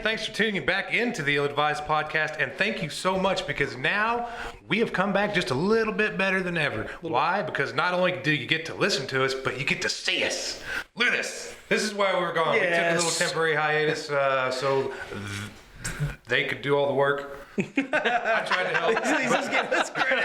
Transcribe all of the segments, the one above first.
thanks for tuning back into the Ill Advised Podcast, and thank you so much because now we have come back just a little bit better than ever. Why? Because not only do you get to listen to us, but you get to see us. Look at this. This is why we were gone. Yes. We took a little temporary hiatus so they could do all the work. I tried to help. That's great.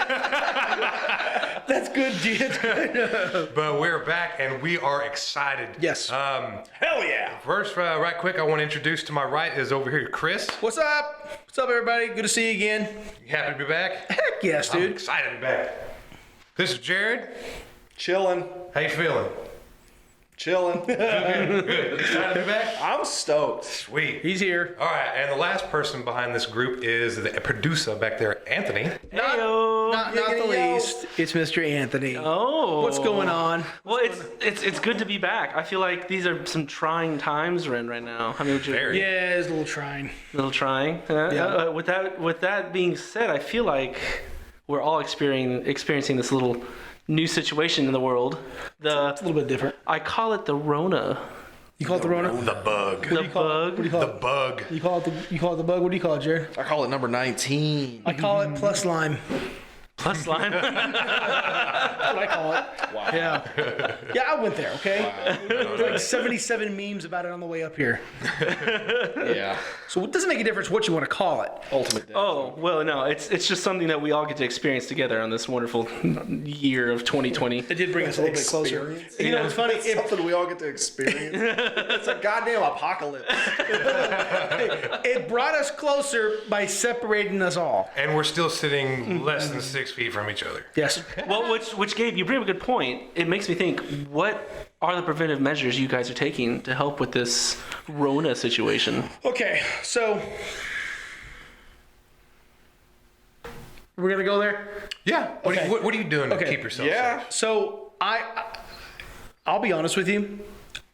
That's good, G. That's good. But we're back and we are excited. Yes. Hell yeah. First, right quick, I want to introduce to my right is over here Chris. What's up? What's up, everybody? Good to see you again. You happy to be back? Heck yes, I'm dude. excited to be back. This is Jared. Chilling. How you feeling? Chilling. Good. Excited to be back? I'm stoked. Sweet. He's here. All right, and the last person behind this group is the producer back there, Anthony. Not the least. It's Mr. Anthony. Oh, What's going on? Well, it's good to be back. I feel like these are some trying times we're in right now. I mean, Very. Yeah, it's a little trying. a little trying. Yeah. With that being said, I feel like we're all experiencing this little new situation in the world. It's a little bit different. I call it the RONA. You call it the Rona? The bug. The bug. What do you call The it? bug. You call it the bug? What do you call it, Jared? I call it number 19. I call it plus lime. Plus lime. That's what I call it. Wow. Yeah. Yeah, I went there, okay? There's like 77 memes about it on the way up here. Yeah. So it doesn't make a difference what you want to call it. Ultimate death. Oh, well, no, it's just something that we all get to experience together on this wonderful year of 2020. It did bring us a little bit closer. Experience? You know, it's funny. It's something we all get to experience. It's a goddamn apocalypse. It brought us closer by separating us all. And we're still sitting less than 6 feet from each other. Yes. Well, which gave you bring up a good point. It makes me think, what are the preventive measures you guys are taking to help with this RONA situation? Okay, so we're gonna go there. Yeah. Okay. What are you doing to Okay. keep yourself Yeah. safe? So I'll be honest with you.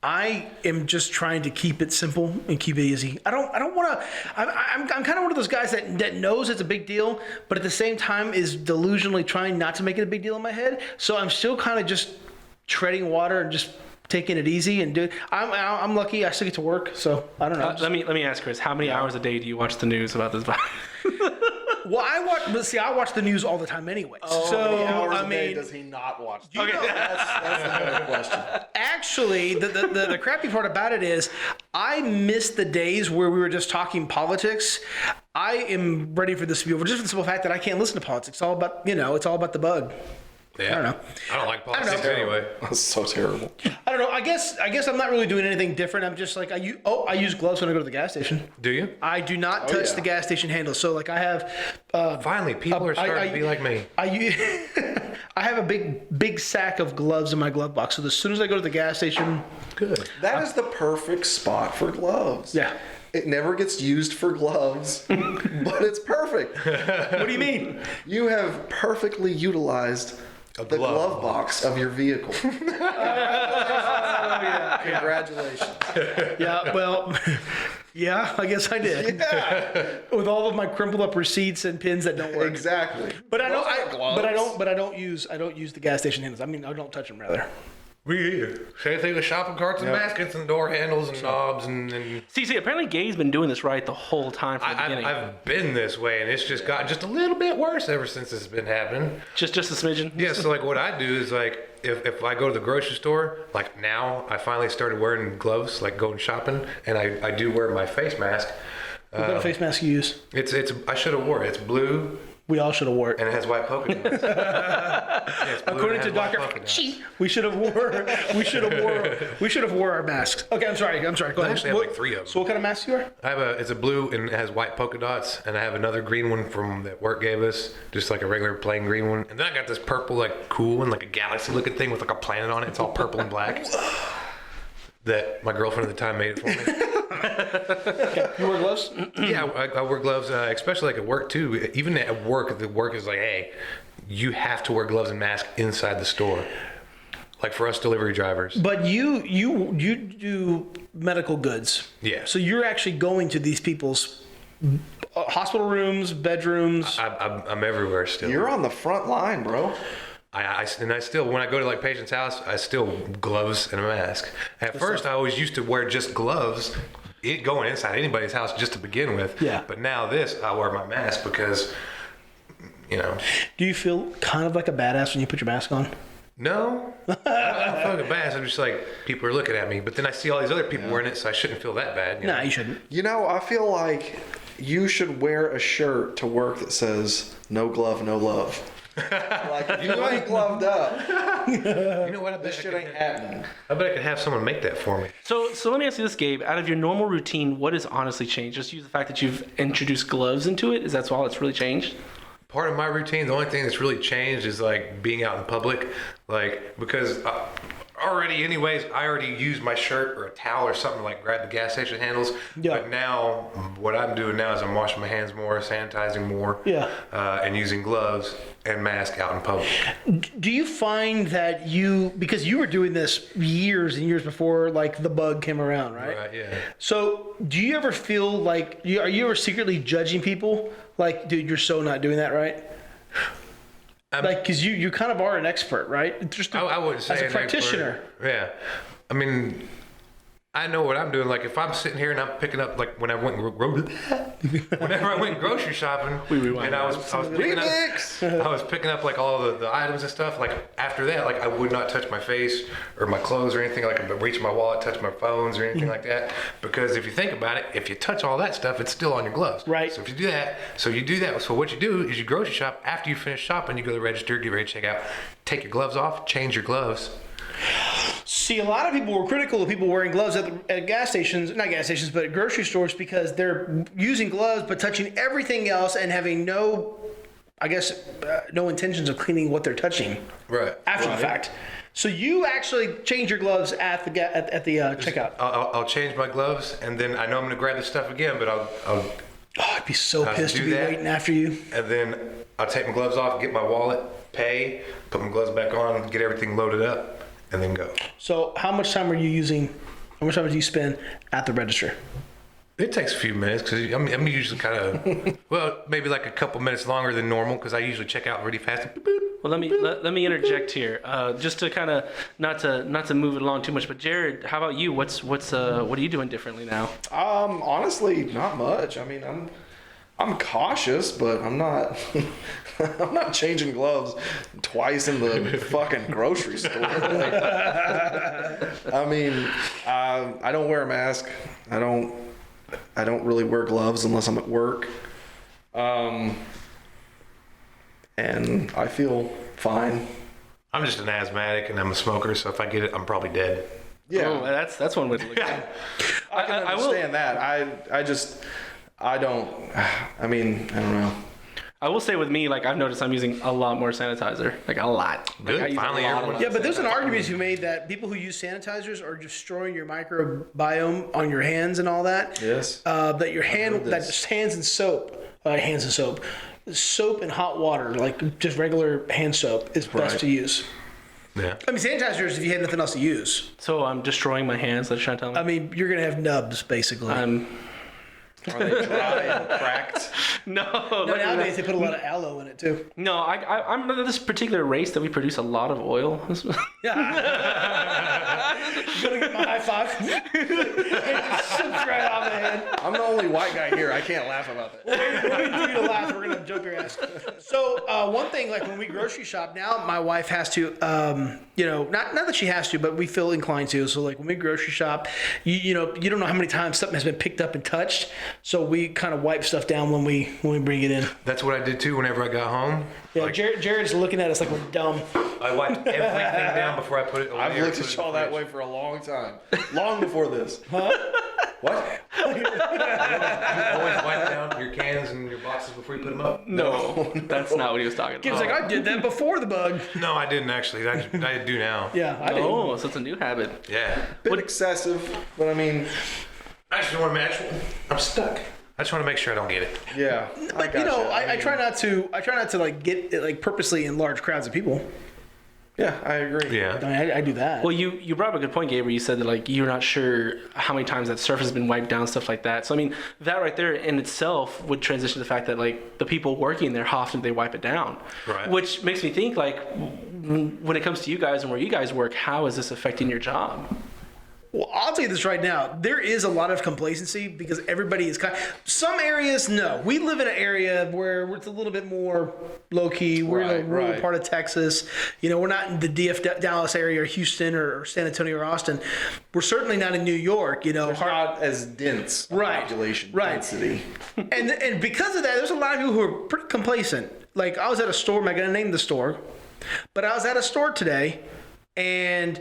I am just trying to keep it simple and keep it easy. I don't want to. I'm kind of one of those guys that knows it's a big deal, but at the same time is delusionally trying not to make it a big deal in my head. So I'm still kind of just treading water and just taking it easy and do. I'm lucky. I still get to work, so I don't know. Let me ask Chris, how many hours a day do you watch the news about this virus? Well, I watch the news all the time anyway. How So many hours I a day mean, does he not watch? Okay. That's the better question. actually, the crappy part about it is I miss the days where we were just talking politics. I am ready for this to be over, just for the simple fact that I can't listen to politics. It's all about, it's all about the bug. Yeah. I don't know. I don't like politics know. anyway. That's so terrible. I don't know. I guess I'm not really doing anything different. I'm just like I use gloves when I go to the gas station. Do you? I do not touch yeah. the gas station handle. So like I have Finally, people are starting to be like me. I have a big sack of gloves in my glove box. So as soon as I go to the gas station, Good. That is the perfect spot for gloves. yeah. It never gets used for gloves, but it's perfect. What do you mean? You have perfectly utilized the glove box of your vehicle. Congratulations. Yeah, well, yeah, I guess I did. Yeah, With all of my crumpled up receipts and pins that don't work. exactly. But I Those aren't gloves. don't use the gas station handles. I mean, I don't touch them rather. We either. Same thing with shopping carts and baskets and door handles and knobs and See, apparently Gay's been doing this right the whole time from the beginning. I've been this way and it's just gotten just a little bit worse ever since it's been happening. Just a smidgen. Yeah, so like what I do is like if I go to the grocery store, like now I finally started wearing gloves, like going shopping, and I do wear my face mask. What kind of face mask you use? It's I should have wore it. It's blue We all should have wore it. and it has white polka dots. Yeah, it's blue According and to it has white Dr. polka dots. We should have wore our masks. Okay, I'm sorry. Go I ahead. actually have like 3 of them. So what kind of mask you wear? It's a blue and it has white polka dots, and I have another green one from that work gave us, just like a regular plain green one. And then I got this purple, like cool one, like a galaxy looking thing with like a planet on it. It's all purple and black. That my girlfriend at the time made it for me. You wear gloves? Yeah, I wear gloves, especially like at work too. Even at work, the work is like, hey, you have to wear gloves and mask inside the store. Like for us delivery drivers. But you do medical goods. Yeah. So you're actually going to these people's hospital rooms, bedrooms. I'm everywhere still. You're on the front line, bro. I still, when I go to like patient's house, I still gloves and a mask. At first, I always used to wear just gloves going inside anybody's house just to begin with. Yeah. But now I wear my mask because, Do you feel kind of like a badass when you put your mask on? No, I don't feel like a badass. I'm just like, people are looking at me. But then I see all these other people wearing it, so I shouldn't feel that bad. Nah, you shouldn't. I feel like you should wear a shirt to work that says "No glove, no love." Like if you ain't gloved up, You know what? I bet this shit ain't happening. I bet I could have someone make that for me. So let me ask you this, Gabe. Out of your normal routine, what has honestly changed? Just use the fact that you've introduced gloves into it. Is that all that's really changed? Part of my routine, the only thing that's really changed is like being out in public, like because already anyways, I already use my shirt or a towel or something to like grab the gas station handles. Yeah. But now what I'm doing now is I'm washing my hands more, sanitizing more, and using gloves and mask out in public. Do you find that because you were doing this years and years before like the bug came around, right? Right, yeah. So do you ever feel like, are you ever secretly judging people? Like, dude, you're so not doing that right? Like, because you kind of are an expert, right? Just I wouldn't say as a an practitioner. expert. Yeah. I mean, I know what I'm doing. Like if I'm sitting here and I'm picking up, like when I went whenever I went grocery shopping, and I was picking up like all the items and stuff. Like after that, like I would not touch my face or my clothes or anything. Like I reach my wallet, touch my phones or anything like that. Because if you think about it, if you touch all that stuff, it's still on your gloves. Right. So if you do that, So what you do is you grocery shop. After you finish shopping, you go to the register, get ready to check out, take your gloves off, change your gloves. See, a lot of people were critical of people wearing gloves at gas stations, not gas stations, but at grocery stores because they're using gloves but touching everything else and having no intentions of cleaning what they're touching. Right. After the fact. So you actually change your gloves at the checkout. I'll change my gloves, and then I know I'm going to grab the stuff again, but I'll I'd be so pissed to do be that. waiting after you. And then I'll take my gloves off, get my wallet, pay, put my gloves back on, get everything loaded up, and then go. So how much time do you spend at the register? It takes a few minutes because I'm usually kind of, maybe like a couple minutes longer than normal because I usually check out really fast. Well, let me interject here, just to kind of not to move it along too much. But Jared, how about you? What are you doing differently now? Honestly, not much. I mean, I'm cautious, but I'm not I'm not changing gloves twice in the fucking grocery store. Like, I mean, I don't wear a mask. I don't really wear gloves unless I'm at work. And I feel fine. I'm just an asthmatic and I'm a smoker, so if I get it, I'm probably dead. Yeah, Oh, that's one way to look at it. I can understand that. I don't know. I will say with me, like I've noticed I'm using a lot more sanitizer, like a lot. Good. Like, I use Finally, a lot everyone- of Yeah, but there's an sanitizer. argument to be made that people who use sanitizers are destroying your microbiome on your hands and all that. Yes. That your heard this. hands and soap, soap and hot water, like just regular hand soap, is best Right. to use. Yeah. I mean, sanitizers if you have nothing else to use. So I'm destroying my hands. That's trying to tell me. I mean, you're gonna have nubs basically. Are they dry and cracked? No, Nowadays they put a lot of aloe in it too. no. I'm this particular race that we produce a lot of oil. You gonna get my high five? It just slips right off the head. I'm the only white guy here. I can't laugh about that. We're gonna do you to laugh. We're gonna joke your ass. So one thing, like when we grocery shop now, my wife has to, not that she has to, but we feel inclined to. So like when we grocery shop, you don't know how many times something has been picked up and touched. So we kind of wipe stuff down when we bring it in. That's what I did too whenever I got home. Yeah, Like, Jared's looking at us like we're dumb. I wiped everything down before I put it away. I've or looked put at it in y'all the that fridge. way for a long time. Long before this. Huh? What? You always wipe down your cans and your boxes before you put them up? no, that's not what he was talking He was about. like, I did that before the bug. No, I didn't actually. I do now. Yeah, I did. Oh, so it's a new habit. Yeah. Bit excessive, but I mean, I just want to make sure I'm stuck. I just want to make sure I don't get it. yeah. But I try not to like get it like purposely in large crowds of people. Yeah, I agree. Yeah. I mean, I do that. Well, you brought up a good point, Gabriel. You said that like you're not sure how many times that surface has been wiped down, stuff like that. So I mean, that right there in itself would transition to the fact that like the people working there, how often they wipe it down. Right. Which makes me think like when it comes to you guys and where you guys work, how is this affecting your job? Well, I'll tell you this right now. There is a lot of complacency because everybody is some areas, no. We live in an area where it's a little bit more low key. We're in a rural part of Texas. We're not in the DF Dallas area or Houston or San Antonio or Austin. We're certainly not in New York. There's not as dense population density. And because of that, there's a lot of people who are pretty complacent. Like I was at a store. I'm not going to name the store, but I was at a store today. And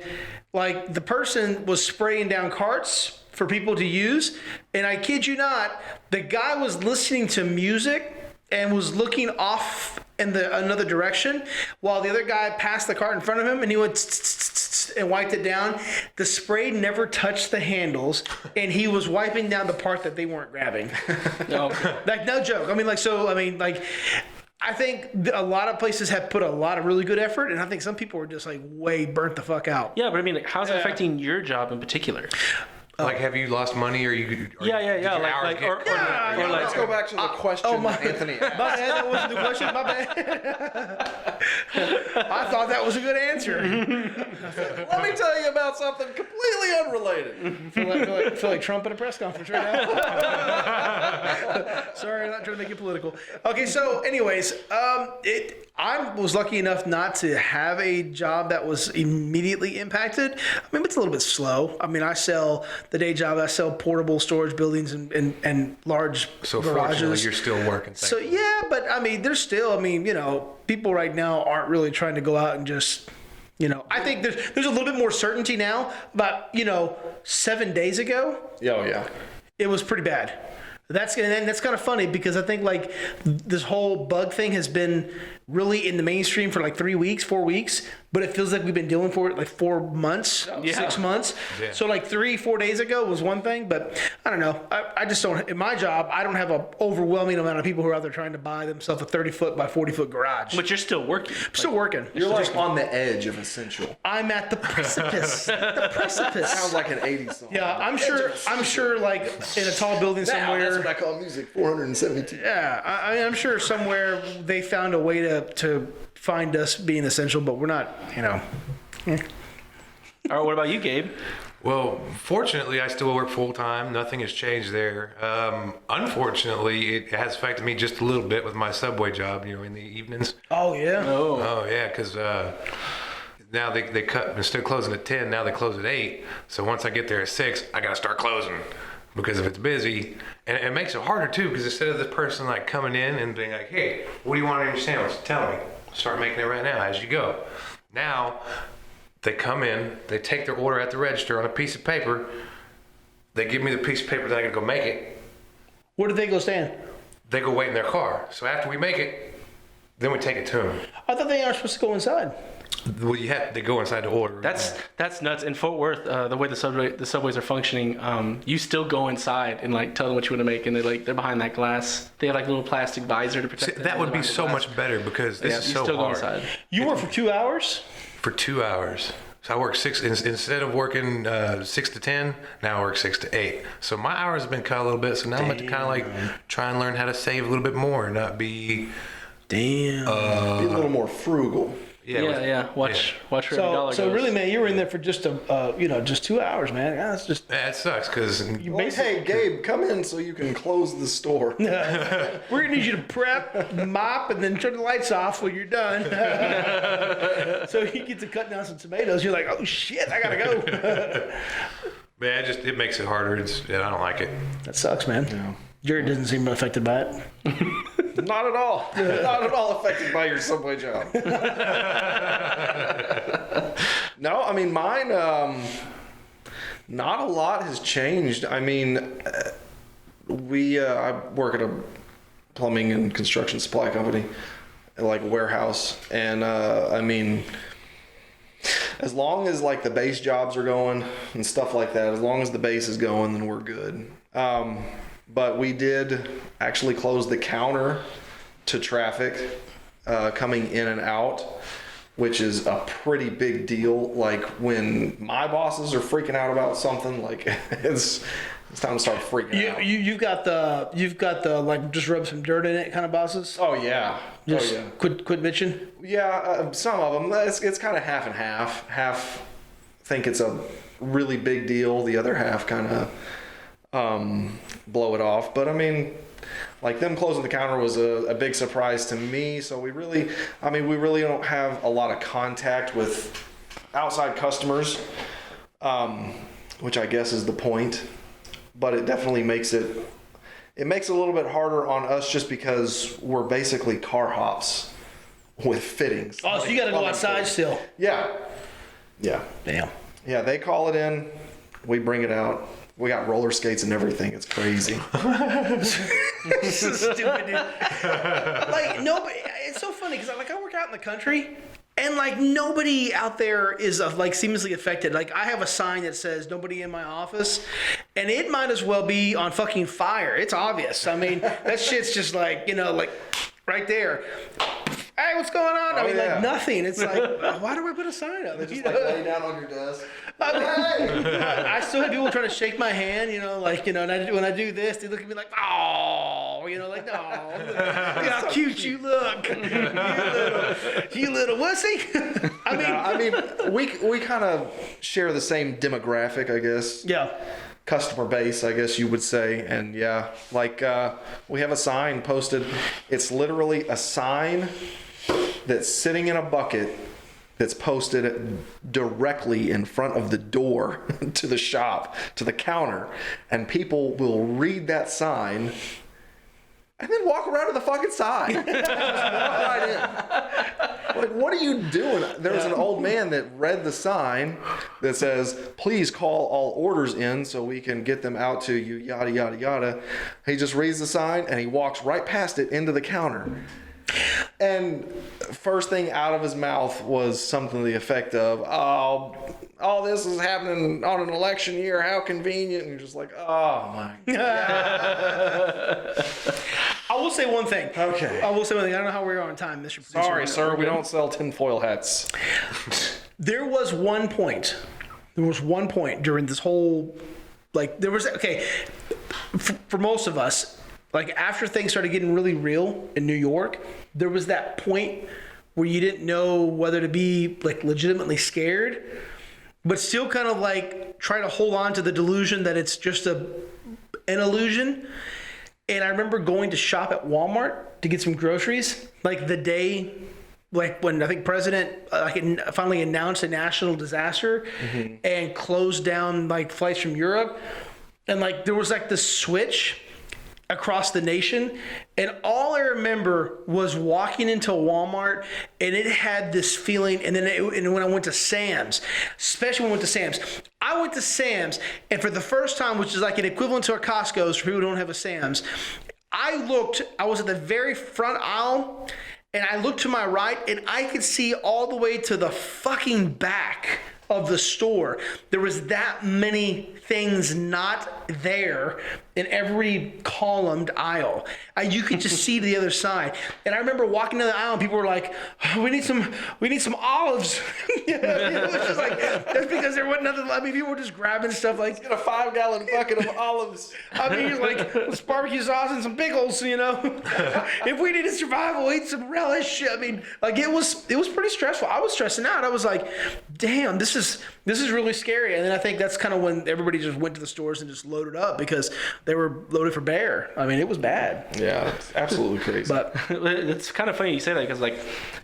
like the person was spraying down carts for people to use. And I kid you not, the guy was listening to music and was looking off in another direction while the other guy passed the cart in front of him and he went and wiped it down. The spray never touched the handles and he was wiping down the part that they weren't grabbing. No. Like no joke. I think a lot of places have put a lot of really good effort, and I think some people are just like way burnt the fuck out. Yeah, but I mean, like, how's it affecting your job in particular? Like, have you lost money or you? Yeah. Let's go back to the question that Anthony asked. My bad, that wasn't the question. My bad. I thought that was a good answer. Let me tell you about something completely unrelated. Feel like Trump at a press conference right now. Sorry, I'm not trying to make it political. Okay, so anyways, I was lucky enough not to have a job that was immediately impacted. I mean, it's a little bit slow. I mean, I sell portable storage buildings and large So garages. fortunately, you're still working. So yeah, but I mean, there's still, people right now aren't really trying to go out and just, I think there's a little bit more certainty now. But 7 days ago, Oh yeah. it was pretty bad. That's kind of funny because I think like this whole bug thing has been really in the mainstream for like 4 weeks, but it feels like we've been dealing for it like 4 months, 6 months. Yeah. So like 3-4 days ago was one thing, but I don't know. I just don't, in my job, I don't have an overwhelming amount of people who are out there trying to buy themselves a 30-foot by 40-foot garage. But you're still working. I'm still working. You're like on the edge of essential. I'm at the precipice. Sounds like an 80s song. Yeah, I'm sure like in a tall building somewhere. That's what I call music, 472. Yeah, I'm sure somewhere they found a way to find us being essential, but we're not, All right, what about you, Gabe? Well, fortunately, I still work full time. Nothing has changed there. Unfortunately, it has affected me just a little bit with my Subway job, in the evenings. Oh, yeah? Oh yeah, because now they cut, instead of closing at 10, now they close at 8. So once I get there at 6, I got to start closing. Because if it's busy, and it makes it harder too, because instead of the person like coming in and being like, hey, what do you want in your sandwich? Tell me. Start making it right now as you go. Now, they come in, they take their order at the register on a piece of paper, they give me the piece of paper that I gotta go make it. Where do they go stand? They go wait in their car. So after we make it, then we take it to them. I thought they aren't supposed to go inside. Well, they go inside to order. That's nuts. In Fort Worth, the way the subways are functioning, you still go inside and like tell them what you want to make, and they're behind that glass. They have like a little plastic visor to protect. See, that would be so much better because this is so hard. Go you work for 2 hours? For 2 hours. So I work instead of working 6 to 10, now I work 6 to 8. So my hours have been cut a little bit. So now I'm going to kind of like try and learn how to save a little bit more and not be. Be a little more frugal. Yeah. Watch where every dollar goes. So really, man, you were in there for just just 2 hours, man. That's just. That sucks because. Hey, Gabe, come in so you can close the store. We're gonna need you to prep, mop, and then turn the lights off when you're done. So he gets to cut down some tomatoes. You're like, oh shit, I gotta go. Man, it makes it harder. I don't like it. That sucks, man. Yeah. Jared doesn't seem affected by it. Not at all. Not at all affected by your Subway job. No, I mean, mine, not a lot has changed. I mean, I work at a plumbing and construction supply company, like a warehouse. And, I mean, as long as like the base jobs are going and stuff like that, as long as the base is going, then we're good. But we did actually close the counter to traffic coming in and out, which is a pretty big deal. Like when my bosses are freaking out about something, like it's time to start freaking out. You've got the like just rub some dirt in it kind of bosses. Oh yeah. Quit bitching. Yeah, some of them. It's kind of half and half. Half think it's a really big deal. The other half kind of blow it off. But I mean, like them closing the counter was a big surprise to me. So we really don't have a lot of contact with outside customers, which I guess is the point. But it definitely makes it a little bit harder on us just because we're basically car hops with fittings. Oh, so you got to go outside still? Yeah. Damn. Yeah, they call it in, we bring it out. We got roller skates and everything. It's crazy. This is stupid, dude. Like, nobody, it's so funny because I work out in the country and like nobody out there is like seamlessly affected. Like I have a sign that says nobody in my office and it might as well be on fucking fire. It's obvious. I mean, that shit's just like, like right there. Hey, what's going on? I mean, like nothing. It's like, why do I put a sign up? Just like lay down on your desk. I mean, I still have people trying to shake my hand, and when I do this, they look at me like, oh, like, no, look how cute you look, you little wussy. I mean, we kind of share the same demographic, I guess. Yeah. Customer base, I guess you would say. And yeah, like we have a sign posted. It's literally a sign that's sitting in a bucket that's posted directly in front of the door to the shop, to the counter, and people will read that sign and then walk around to the fucking side. Just walk right in. Like, what are you doing? There was an old man that read the sign that says, please call all orders in so we can get them out to you, yada, yada, yada. He just reads the sign and he walks right past it into the counter. And first thing out of his mouth was something to the effect of, oh, all this is happening on an election year. How convenient. And you're just like, oh, my God. I will say one thing. Okay. I will say one thing. I don't know how we're on time, Mr. Producer. Sorry, sir. We don't sell tinfoil hats. There was one point during this whole, for most of us, like after things started getting really real in New York, there was that point where you didn't know whether to be like legitimately scared, but still kind of like try to hold on to the delusion that it's just an illusion. And I remember going to shop at Walmart to get some groceries, like the day, like when I think President finally announced a national disaster and closed down like flights from Europe. And like there was like this switch across the nation, and all I remember was walking into Walmart, and it had this feeling. And then and when I went to Sam's, especially when I went to Sam's, and for the first time, which is like an equivalent to a Costco's for people who don't have a Sam's, I was at the very front aisle, and I looked to my right, and I could see all the way to the fucking back of the store. There was that many things not there in every columned aisle. You could just see to the other side. And I remember walking down the aisle and people were like, oh, we need some olives. It was just like, that's because there wasn't nothing. I mean, people were just grabbing stuff like, Get a 5-gallon bucket of olives. I mean, like, let's barbecue sauce and some pickles, If we need to survive, we'll eat some relish. I mean, like it was pretty stressful. I was stressing out. I was like, damn, this is really scary. And then I think that's kind of when everybody just went to the stores and just loaded up because they were loaded for bear. I mean, it was bad. Yeah, it's absolutely crazy. But it's kind of funny you say that because, like,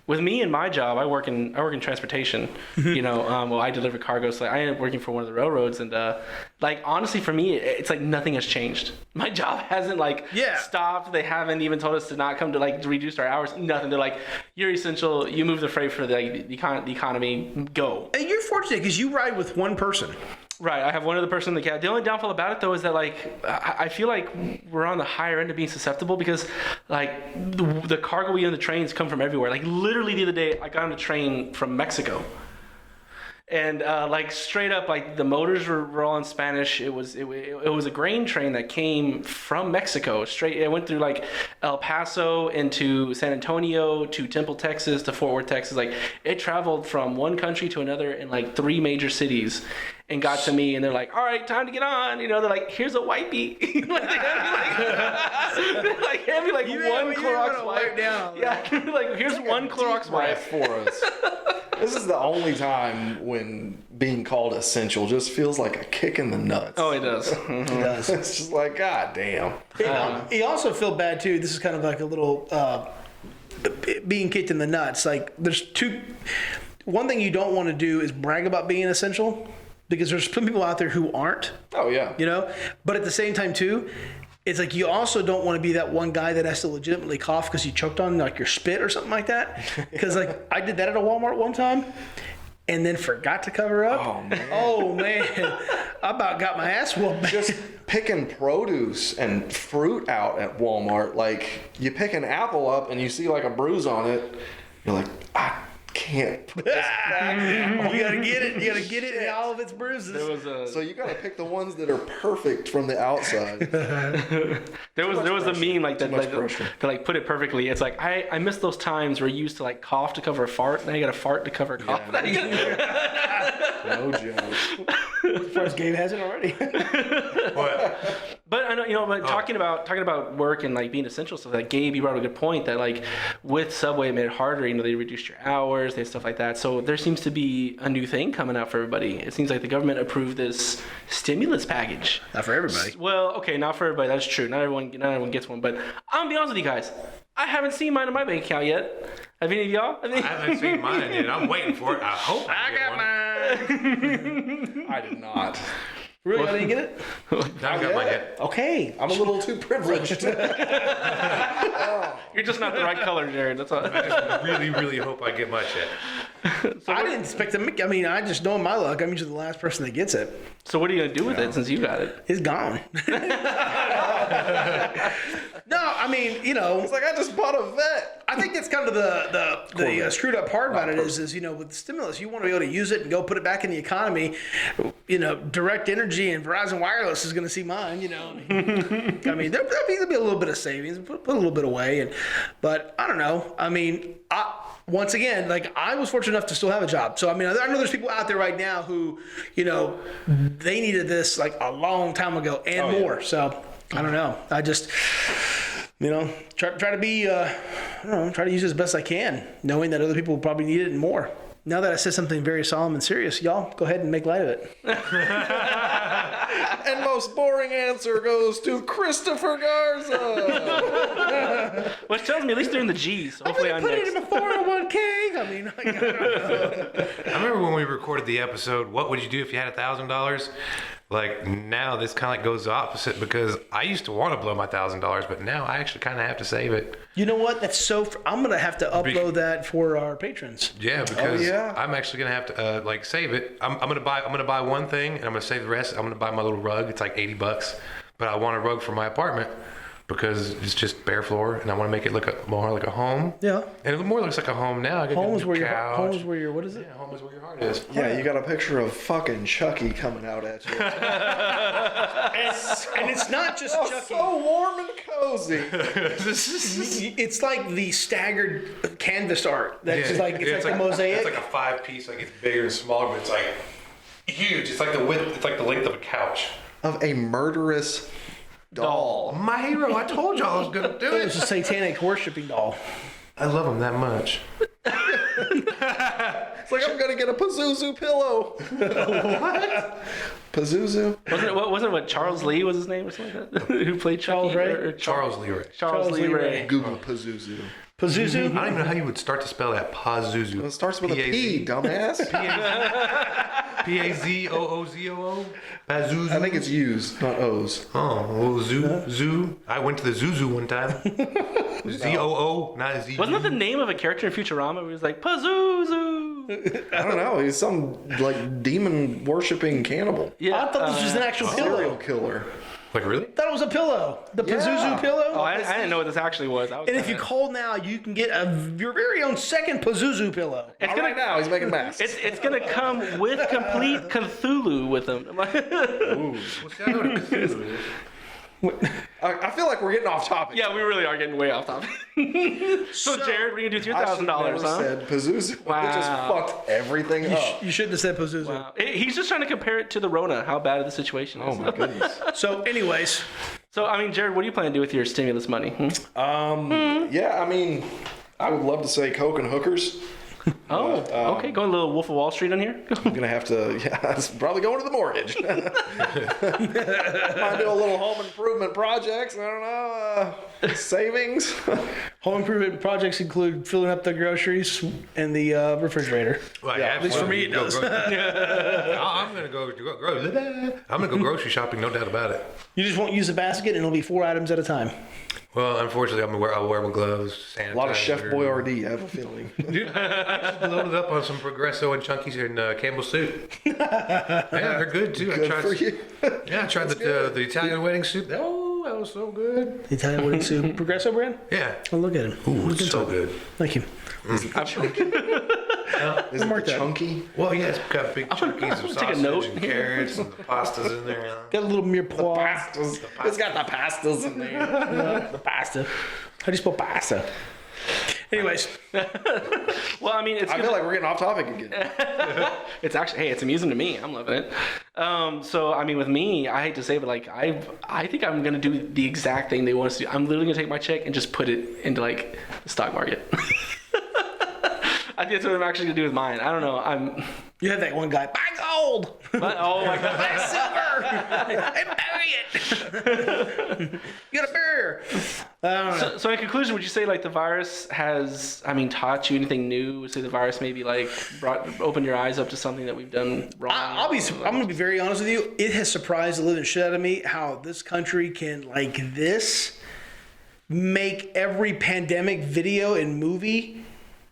with me and my job, I work in transportation. I deliver cargo, so I ended up working for one of the railroads, and like honestly, for me, it's like nothing has changed. My job hasn't stopped. They haven't even told us to not come to to reduce our hours. Nothing. They're like, you're essential. You move the freight for the economy. Go. And you're fortunate because you ride with one person. Right, I have one other person in the cab. The only downfall about it, though, is that, I feel like we're on the higher end of being susceptible because, the cargo we on the trains come from everywhere. Like, literally the other day, I got on a train from Mexico. And, straight up, the motors were all in Spanish. It was a grain train that came from Mexico. Straight, it went through, El Paso into San Antonio to Temple, Texas to Fort Worth, Texas. It traveled from one country to another in, 3 major cities. And got to me, and they're like, all right, time to get on. They're like, here's a wipey. They hand me one Clorox wipe. Down. Yeah, here's one Clorox wipe for us. This is the only time when being called essential just feels like a kick in the nuts. Oh, it does. It does. It's just like, God damn. You also feel bad too. This is kind of like a little being kicked in the nuts. Like there's one thing you don't want to do is brag about being essential, because there's some people out there who aren't. Oh, yeah. You know, but at the same time too, it's like you also don't want to be that one guy that has to legitimately cough because you choked on like your spit or something like that. Because like I did that at a Walmart one time, and then forgot to cover up. Oh man, I about got my ass whooped. Just picking produce and fruit out at Walmart. Like, you pick an apple up and you see like a bruise on it. You're like, I can't put this back. You gotta get it. You gotta get it in all of its bruises. So you gotta pick the ones that are perfect from the outside. There was a meme like that, like, pressure. to like put it perfectly. It's like I miss those times where you used to like cough to cover a fart, now you got to fart to cover a cough. No joke. As far as Gabe has it already. What? But I know, you know, but talking about work and like being essential stuff, like Gabe, you brought up a good point that like with Subway it made it harder. You know, they reduced your hours, they stuff like that. So there seems to be a new thing coming out for everybody. It seems like the government approved this stimulus package. Not for everybody. Well, okay, not for everybody. That's true. Not everyone gets one. But I'm gonna be honest with you guys. I haven't seen mine in my bank account yet. Have any of y'all? I haven't seen mine yet. I'm waiting for it. I hope I got mine. I did not. Really? I didn't get it? I got mine yet. Okay. I'm a little too privileged. You're just not the right color, Jared. That's all. I just really, really hope I get my check. I didn't expect to make. I mean, I just know my luck. I'm usually the last person that gets it. So what are you gonna do with it since you got it? It's gone. No, I mean, you know, It's like, I just bought a vet. I think that's kind of the screwed up part about it is you know, with stimulus, you want to be able to use it and go put it back in the economy. You know, Direct Energy and Verizon Wireless is going to see mine. You know, I mean, there'll be a little bit of savings, put a little bit away, but I don't know. I mean, once again, like I was fortunate enough to still have a job, so I mean, I know there's people out there right now who, you know, they needed this like a long time ago and more. So I don't know. I just. You know, try to be, I don't know, try to use it as best I can, knowing that other people will probably need it and more. Now that I said something very solemn and serious, y'all go ahead and make light of it. And most boring answer goes to Christopher Garza. Which tells me at least they're in the G's. So hopefully I'm put next. it in a 401k. I mean, I don't know. I remember when we recorded the episode, what would you do if you had $1,000? Like now this kind of like goes the opposite, because I used to want to blow my $1,000, but now I actually kind of have to save it. You know what? That's I'm going to have to upload that for our patrons. Yeah, because yeah. I'm actually gonna have to like save it. I'm gonna buy one thing and I'm gonna save the rest. I'm gonna buy my little rug. It's like $80, but I want a rug for my apartment because it's just bare floor and I want to make it look more like a home. Yeah. And it more looks like a home now. I got Home a is new where couch. what is it? Yeah, home is where your heart is. Yeah, you got a picture of fucking Chucky coming out at you. And it's not just Oh, Chucky. so warm and cozy. It's like the staggered canvas art. That's just like it's like a mosaic. It's like a 5-piece. Like it's bigger and smaller, but it's like huge. It's like the width. It's like the length of a couch. Of a murderous doll. My hero. I told y'all I was gonna do It's it. a satanic worshipping doll. I love him that much. It's like, I'm gonna get a Pazuzu pillow. What? Pazuzu? Wasn't it what Charles Lee was his name or something like that? Who played Charles Chucky? Ray? Or Charles Lee Ray. Charles Lee Ray. Google Pazuzu. Pazuzu? I don't even know how you would start to spell that. Pazuzu. It starts with a P, dumbass. P-A-Z-O-O-Z-O-O? Pazuzu. I think it's U's, not O's. Oh, well, zoo. I went to the Zuzu one time. Z-O-O, not Z. Wasn't that the name of a character in Futurama where he was like, Pazuzu? I don't know. He's some like demon worshipping cannibal. Yeah. I thought this was an actual Serial pillow. killer. Like, really? I thought it was a pillow. The Pazuzu pillow. Oh, I didn't know what this actually was. And if you call now, you can get your very own second Pazuzu pillow. It's All gonna, right now, he's making masks. it's gonna come with complete Cthulhu with them. I'm like, Well, see, I know what a Cthulhu is. I feel like we're getting off topic. yeah, we really are getting way off topic. So, Jared, what are you gonna do with your I should $1,000, never huh? said Pazuzu. Wow. It just fucked everything up. You shouldn't have said Pazuzu. Wow. He's just trying to compare it to the Rona, how bad the situation is. Oh my goodness. So, anyways, So, I mean, Jared, what do you plan to do with your stimulus money? Yeah, I mean, I would love to say coke and hookers, Oh, okay. Going a little Wolf of Wall Street in here. I'm gonna have to. Yeah, it's probably going to the mortgage. Might do a little home improvement projects. I don't know. Savings. Home improvement projects include filling up the groceries and the refrigerator. Well, Yeah, At least for me, it does. I'm gonna go grocery shopping, no doubt about it. You just won't use a basket, and it'll be 4 items at a time. Well, unfortunately, I'll wear my gloves, sanitizer. A lot of Chef Boyardee, I have a feeling. Dude, I actually loaded up on some Progresso and Chunkies in Campbell soup. Yeah, they're good too. Good for you. Yeah, I tried the Italian wedding soup. Oh, that was so good. The Italian wedding soup. Progresso brand? Yeah. Oh, look at it. Ooh, Look it's so into it. good. Thank you. Is it mark the that. chunky? Well, yeah, it's got big chunkies of take a sausage note. and carrots and the pastas in there. Got a little mirepoix. Pastas. It's got the pastas in there. The pasta. How do you spell pasta? Anyways, Well, I mean, it's I good. feel like we're getting off topic again. It's actually, hey, it's amusing to me. I'm loving it. So, I mean, with me, I hate to say, but like, I think I'm gonna do the exact thing they want us to do. I'm literally gonna take my check and just put it into like the stock market. I think that's what I'm actually gonna do with mine. I don't know. you have that one guy, buy gold, But, oh my god. buy silver, and bury it. You got a bear. I don't know. So in conclusion, would you say like the virus has, I mean, taught you anything new? Say the virus maybe like opened your eyes up to something that we've done wrong? I'm going to be very honest with you. It has surprised the living shit out of me how this country can, like this, make every pandemic video and movie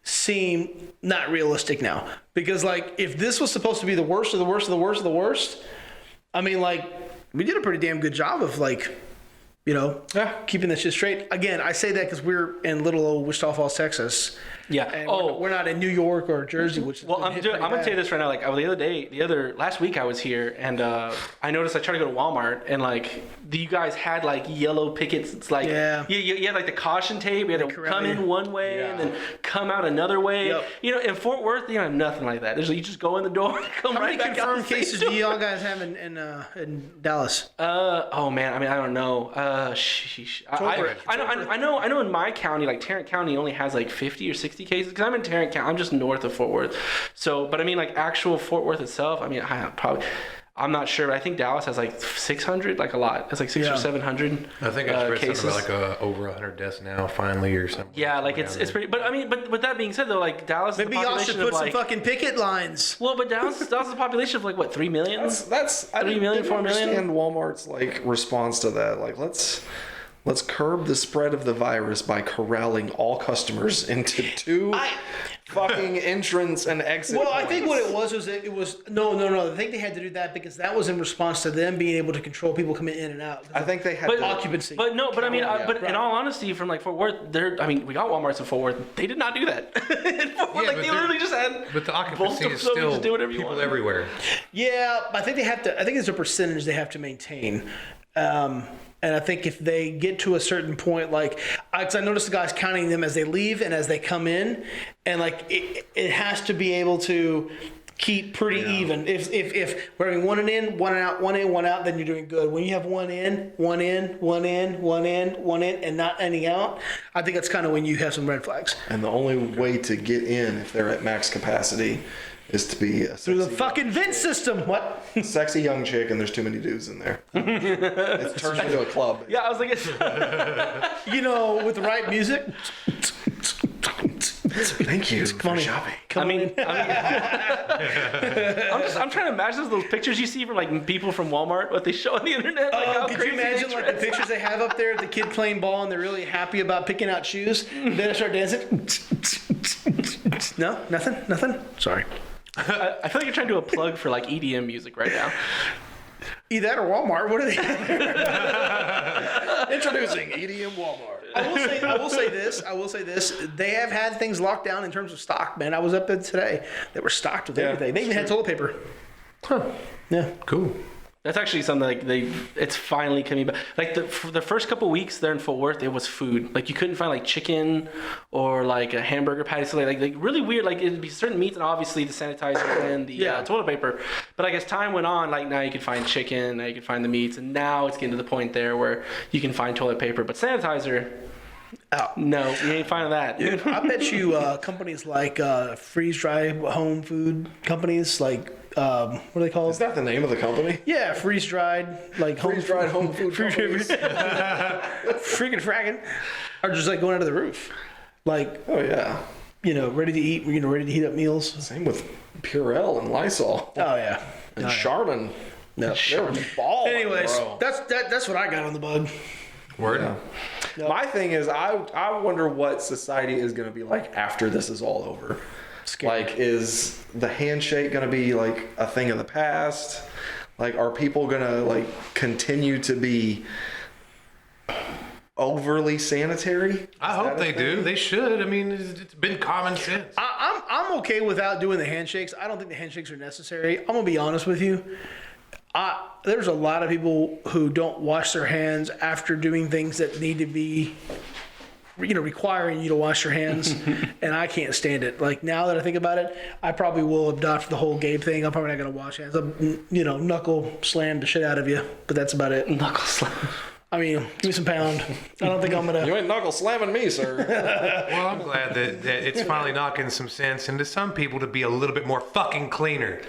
seem not realistic now. Because, like, if this was supposed to be the worst of the worst of the worst of the worst, I mean, like, we did a pretty damn good job of, like, you know, keeping that shit straight. Again, I say that because we're in little old Wichita Falls, Texas. Yeah. And Oh. we're not in New York or Jersey, which is Well, I'm gonna tell you this right now. Like last week I was here and I noticed I tried to go to Walmart and like you guys had like yellow pickets. It's like Yeah. you had like the caution tape. You had to come in one way and then come out another way. Yep. You know, in Fort Worth, you don't have nothing like that. There's you just go in the door, and come How right many back out. confirmed cases do y'all guys have in Dallas? Oh man, I mean I don't know. Sheesh. I know in my county, like Tarrant County, only has like 50 or 60 cases because I'm in Tarrant County. I'm just north of Fort Worth. So, but I mean like actual Fort Worth itself. I mean I'm not sure, but I think Dallas has like 600, like a lot. It's like 600 or 700. I think I read cases. something about like over 100 deaths now, finally, or something. Yeah, like it's pretty. But I mean, but with that being said, though, like Dallas, Maybe the y'all should population put of some like, fucking picket lines. well, but Dallas is a population of like what 3 million? That's I 3 million, didn't 4 million? understand Walmart's like response to that. Like let's curb the spread of the virus by corralling all customers into two fucking entrance and exit. Well, I think what points. it was no. I think they had to do that because that was in response to them being able to control people coming in and out. I think they had But to- occupancy. But no, but I mean, Yeah, but in all honesty, from like Fort Worth, we got Walmarts in Fort Worth. They did not do that. In Fort Worth, Yeah, like but they literally just had. But the occupancy both is of them, still just do whatever you people want. everywhere. Yeah, I think they have to. I think there's a percentage they have to maintain. And I think if they get to a certain point, like, because I noticed the guys counting them as they leave and as they come in, and like it has to be able to keep pretty even. If we're having one in, one out, one in, one out, then you're doing good. When you have one in, one in, one in, one in, one in, and not any out, I think that's kind of when you have some red flags. and the only way to get in if they're at max capacity is to be a Through the sexy, fucking vent system. What? sexy young chick and there's too many dudes in there. It's turned into a club. Yeah, I was like, it's, You know, with the right music. Thank you for shopping. I'm trying to imagine those pictures you see from like people from Walmart, what they show on the internet. Like how Could you crazy imagine they like the dress. pictures they have up there of the kid playing ball and they're really happy about picking out shoes? Then they start dancing. No, nothing. Sorry. I feel like you're trying to do a plug for like EDM music right now. Either that or Walmart. What are they? Introducing EDM Walmart. I will say this. They have had things locked down in terms of stock, man. I was up there today. They were stocked with everything. They even had toilet paper. Huh. Yeah. Cool. That's actually something like it's finally coming back. Like for the first couple weeks there in Fort Worth, it was food. Like you couldn't find like chicken or like a hamburger patty. So like really weird. Like it'd be certain meats and obviously the sanitizer and the toilet paper. But like as time went on, like now you could find chicken, now you could find the meats, and now it's getting to the point there where you can find toilet paper, but sanitizer. Oh. No, you ain't finding that. I bet you companies like freeze dry home food companies like what are they called? Is that the name of the company? Yeah, freeze dried like Freeze dried home food companies. freaking fragging are just like going out of the roof, like Oh yeah. ready to eat, ready to heat up meals. Same with Purell and Lysol Oh yeah. and Charmin. No. They were balling, Anyways, bro. that's what I got on the bug. Word. Yeah. Yep. My thing is, I wonder what society is going to be like after this is all over. Scary. Like, is the handshake going to be like a thing of the past? Like, are people going to like continue to be overly sanitary? I hope they do. They should. I mean, it's been common sense. I'm okay without doing the handshakes. I don't think the handshakes are necessary. I'm gonna be honest with you. There's a lot of people who don't wash their hands after doing things that need to be, requiring you to wash your hands, and I can't stand it. Like, now that I think about it, I probably will adopt the whole Gabe thing. I'm probably not gonna wash hands. I'll, knuckle slam the shit out of you, but that's about it. Knuckle slam. I mean, give me some pound. I don't think I'm gonna. You ain't knuckle slamming me, sir. Well, I'm glad that it's finally knocking some sense into some people to be a little bit more fucking cleaner.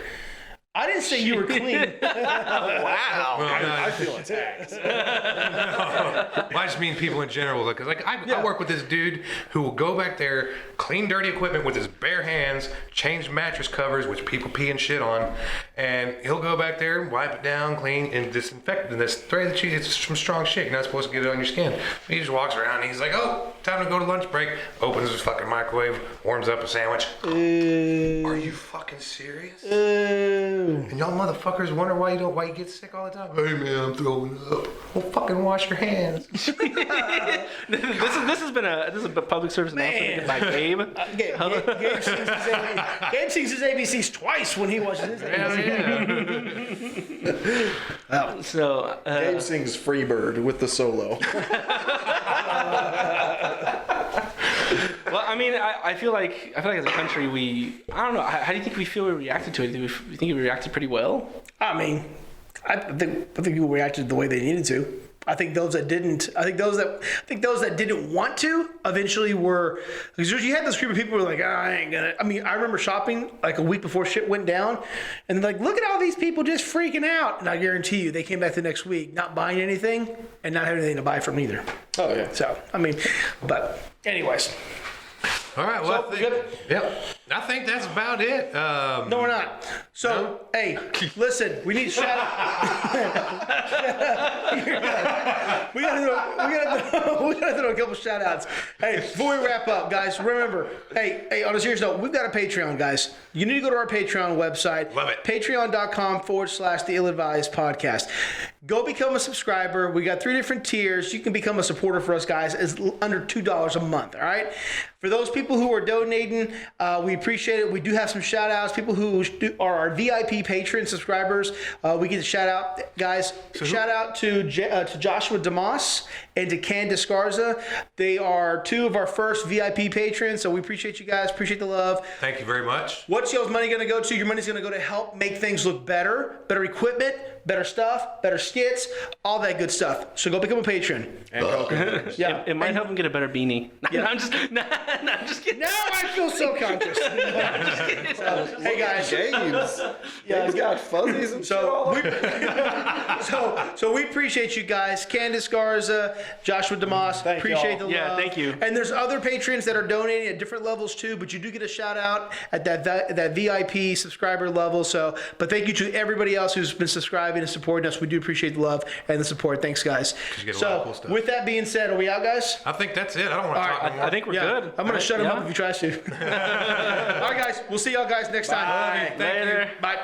I didn't say you were clean. Wow. Well, no, I feel attacked. well, I just mean people in general. Because I work with this dude who will go back there, clean dirty equipment with his bare hands, change mattress covers, which people pee and shit on, and he'll go back there, wipe it down, clean, and disinfect. And this thread that it's some strong shit. You're not supposed to get it on your skin. He just walks around and he's like, "Oh, time to go to lunch break." Opens his fucking microwave, warms up a sandwich. Are you fucking serious? And y'all motherfuckers wonder why you get sick all the time. Hey man, I'm throwing up. Well, fucking wash your hands. This has been a public service announcement by Gabe. Gabe sings his ABCs twice when he watches his ABCs. Hell yeah. So Gabe sings Freebird with the solo. well, I mean, I feel like as a country I don't know. How do you think we feel we reacted to it? Do you think we reacted pretty well? I mean, I think people reacted the way they needed to. I think those that didn't want to eventually were, because you had this group of people who were like, I ain't gonna. I mean, I remember shopping like a week before shit went down, and like, look at all these people just freaking out. And I guarantee you, they came back the next week not buying anything and not having anything to buy from either. Oh yeah. So I mean, but anyways. All right, well, So, I think, good? yep. I think that's about it. No, we're not. So, hey, listen, we need shout out. we gotta do a couple shout outs. Hey, before we wrap up, guys, remember, hey, on a serious note, we've got a Patreon, guys. You need to go to our Patreon website. Love it. Patreon.com/The Ill-Advised Podcast. Go become a subscriber. We got 3 different tiers. You can become a supporter for us, guys. It's under $2 a month, all right? For those people who are donating, we appreciate it. We do have some shout outs. People who are our VIP patron subscribers, we get a shout out, guys. Shout out to Joshua DeMoss and to Candace Garza. They are 2 of our first VIP patrons, so we appreciate you guys. Appreciate the love. Thank you very much. What's y'all's money going to go to? Your money's going to go to help make things look better equipment, better stuff, better skits, all that good stuff. So go become a patron. And coconuts. Yeah, It might help him get a better beanie. Yeah. I'm just kidding. Now I feel self-conscious. Hey guys, James. Yeah, he's got fuzzies and shit all over. so we appreciate you guys. Candace Garza, Joshua DeMoss, appreciate the love. Yeah, thank you. And there's other patrons that are donating at different levels too, but you do get a shout out at that VIP subscriber level. So, but thank you to everybody else who's been subscribing and supporting us. We do appreciate the love and the support. Thanks, guys. You get a lot of cool So, stuff. with that being said, are we out, guys? I think that's it. I don't want to talk anymore. I think we're good. I'm gonna shut him Yeah. up if he tries to. All right, guys. We'll see y'all guys next time. Bye. Later. Bye.